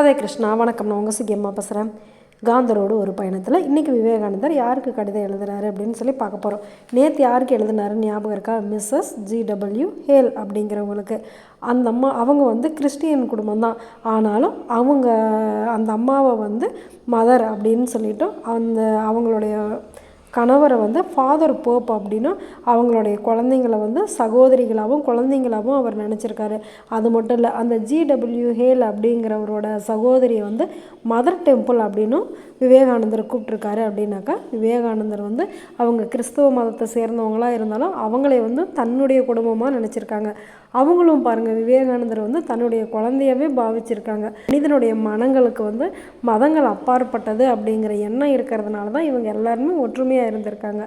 ராதே கிருஷ்ணா. வணக்கம். நான் உங்கள் சிகியம்மா பேசுகிறேன். காந்தரோடு ஒரு பயணத்தில் இன்றைக்கி விவேகானந்தர் யாருக்கு கடிதம் எழுதுனாரு அப்படின்னு சொல்லி பார்க்க போகிறோம். நேற்று யாருக்கு எழுதுனாருன்னு ஞாபகம் இருக்கா? மிஸ்ஸஸ் ஜிடபிள்யூ ஹேல் அப்படிங்கிறவங்களுக்கு. அந்த அம்மா அவங்க கிறிஸ்டியன் குடும்பம் தான். ஆனாலும் அந்த அம்மாவை மதர் அப்படின்னு சொல்லிட்டு அவங்களுடைய கணவரை ஃபாதர் போப் அப்படின்னும் அவங்களுடைய குழந்தைங்கள சகோதரிகளாகவும் குழந்தைங்களாகவும் அவர் நினச்சிருக்காரு. அது மட்டும் இல்லை, அந்த ஜிடபிள்யூ ஹேல் அப்படிங்கிறவரோட சகோதரியை மதர் டெம்பிள் அப்படின்னும் விவேகானந்தர் கூப்பிட்ருக்காரு. அப்படின்னாக்கா விவேகானந்தர் அவங்க கிறிஸ்தவ மதத்தை சேர்ந்தவங்களாக இருந்தாலும் அவங்களே தன்னுடைய குடும்பமாக நினச்சிருக்காங்க. அவங்களும் பாருங்கள், விவேகானந்தர் தன்னுடைய குழந்தையவே பாவிச்சிருக்காங்க. மனிதனுடைய மனங்களுக்கு மதங்கள் அப்பாற்பட்டது அப்படிங்கிற எண்ணம் இருக்கிறதுனால தான் இவங்க எல்லாருமே ஒற்றுமையாக இருந்திருக்காங்க.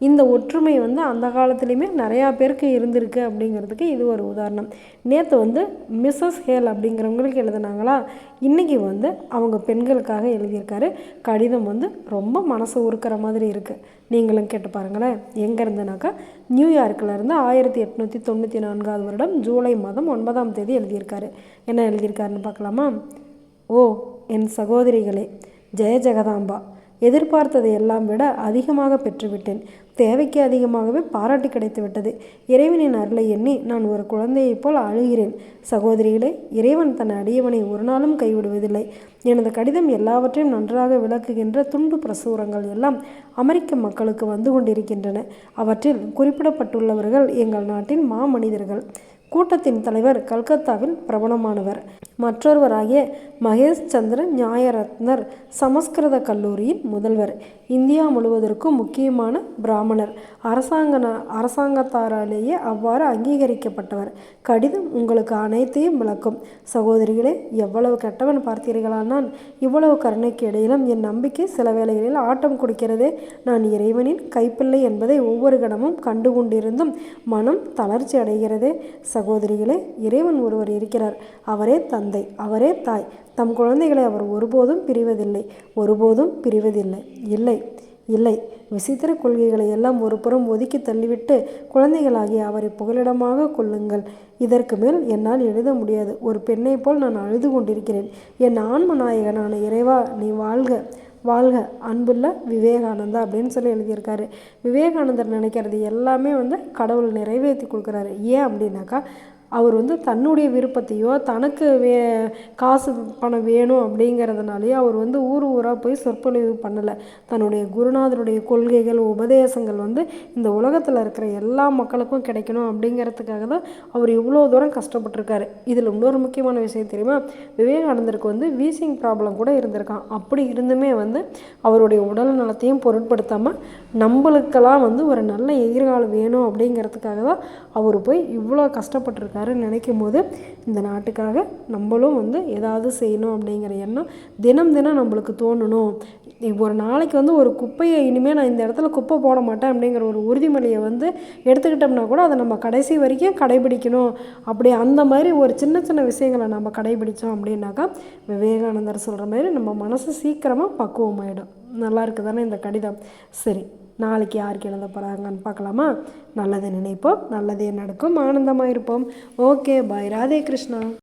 இந்த ஒற்றுமை அந்த காலத்துலேயுமே நிறையா பேருக்கு இருந்திருக்கு அப்படிங்கிறதுக்கு இது ஒரு உதாரணம். நேற்று மிஸ்ஸஸ் ஹேல் அப்படிங்கிறவங்களுக்கு எழுதுனாங்களா, இன்றைக்கி அவங்க பெண்களுக்காக எழுதியிருக்காரு. கடிதம் ரொம்ப மனசு உருக்கிற மாதிரி இருக்குது. நீங்களும் கேட்டு பாருங்களேன். எங்கே இருந்துனாக்கா நியூயார்க்கிலேருந்து 1894 வருடம் ஜூலை மாதம் 9ஆம் தேதி எழுதியிருக்காரு. என்ன எழுதியிருக்காருன்னு பார்க்கலாமா? ஓ என் சகோதரிகளே, ஜெய ஜெகதாம்பா, எதிர்பார்த்ததை எல்லாம் விட அதிகமாக பெற்றுவிட்டேன். தேவைக்கு அதிகமாகவே பாராட்டு கிடைத்து விட்டது. இறைவனின் அருளை எண்ணி நான் ஒரு குழந்தையைப் போல் அழுகிறேன். சகோதரிகளே, இறைவன் தன் அடியவனை ஒரு நாளும் கைவிடுவதில்லை. எனது கடிதம் எல்லாவற்றையும் நன்றாக விளக்குகின்ற துண்டு பிரசுரங்கள் எல்லாம் அமெரிக்க மக்களுக்கு வந்து கொண்டிருக்கின்றன. அவற்றில் குறிப்பிடப்பட்டுள்ளவர்கள் எங்கள் நாட்டின் மாமனிதர்கள். கூட்டத்தின் தலைவர் கல்கத்தாவில் பிரபலமானவர். மற்றொருவராகிய மகேஷ் சந்திர நியாயரத்னர் சமஸ்கிருத கல்லூரியின் முதல்வர். இந்தியா முழுவதற்கும் முக்கியமான பிராமணர். அரசாங்கத்தாராலேயே அவ்வாறு அங்கீகரிக்கப்பட்டவர். கடிதம் உங்களுக்கு அனைத்தையும் விளக்கும். சகோதரிகளே, எவ்வளவு கெட்டவன் பார்த்தீர்களா? நான் இவ்வளவு கருணைக்கு இடையிலும் என் நம்பிக்கை சில வேளைகளில் ஆட்டம் கொடுக்கிறதே. நான் இறைவனின் கைப்பிள்ளை என்பதை ஒவ்வொரு கணமும் கண்டு கொண்டிருந்தும் மனம் தளர்ச்சி அடைகிறதே. சகோதரிகளே, இறைவன் ஒருவர் இருக்கிறார். அவரே தந்தை, அவரே தாய். தம் குழந்தைகளை அவர் ஒருபோதும் பிரிவதில்லை, ஒருபோதும் பிரிவதில்லை. இல்லை இல்லை, விசித்திர கொள்கைகளை எல்லாம் ஒரு புறம் ஒதுக்கி தள்ளிவிட்டு குழந்தைகளாகிய அவரை புகலிடமாக கொள்ளுங்கள். இதற்கு மேல் என்னால் எழுத முடியாது. ஒரு பெண்ணை போல் நான் அழுது கொண்டிருக்கிறேன். என் ஆன்ம நாயகனான இறைவா, நீ வாழ்க வாழ்க, அன்புள்ள விவேகானந்தா அப்படின்னு சொல்லி எழுதியிருக்காரு. விவேகானந்தர் நினைக்கிறது எல்லாமே கடவுள் நிறைவேற்றி கொடுக்குறாரு. ஏன் அப்படின்னாக்கா, அவர் தன்னுடைய விருப்பத்தையோ தனக்கு காசு பணம் வேணும் அப்படிங்கிறதுனாலையோ அவர் ஊர் ஊராக போய் சொற்பொழிவு பண்ணலை. தன்னுடைய குருநாதருடைய கொள்கைகள் உபதேசங்கள் இந்த உலகத்தில் இருக்கிற எல்லா மக்களுக்கும் கிடைக்கணும் அப்படிங்கிறதுக்காக தான் அவர் இவ்வளோ தூரம் கஷ்டப்பட்டிருக்காரு. இதில் இன்னொரு முக்கியமான விஷயம் தெரியுமா? விவேகானந்தருக்கு வீசிங் ப்ராப்ளம் கூட இருந்திருக்கான். அப்படி இருந்துமே அவருடைய உடல் நலத்தையும் பொருட்படுத்தாமல் நம்மளுக்கெல்லாம் ஒரு நல்ல எதிர்காலம் வேணும் அப்படிங்கிறதுக்காக தான் அவர் போய் இவ்வளோ கஷ்டப்பட்டிருக்காரு. நினைக்கும் போது இந்த நாட்டுக்காக நம்மளும் ஏதாவது செய்யணும் அப்படிங்கிற எண்ணம் தினம் தினம் நம்மளுக்கு தோணணும். ஒரு நாளைக்கு ஒரு குப்பையை இனிமேல் நான் இந்த இடத்துல குப்பை போட மாட்டேன் அப்படிங்கிற ஒரு உறுதிமொழியை எடுத்துக்கிட்டோம்னா கூட அதை நம்ம கடைசி வரைக்கும் கடைபிடிக்கணும். அப்படி அந்த மாதிரி ஒரு சின்ன சின்ன விஷயங்களை நம்ம கடைபிடித்தோம் அப்படின்னாக்கா விவேகானந்தர் சொல்கிற மாதிரி நம்ம மனசு சீக்கிரமாக பக்குவமாயிடும். நல்லா இருக்குது தானே இந்த கடிதம்? சரி, நாளைக்கு யாருக்கு எழுத போகிறாங்கன்னு பார்க்கலாமா? நல்லதை நினைப்போம், நல்லதே நடக்கும், ஆனந்தமாக இருப்போம். ஓகே, பாய். ராதே கிருஷ்ணா.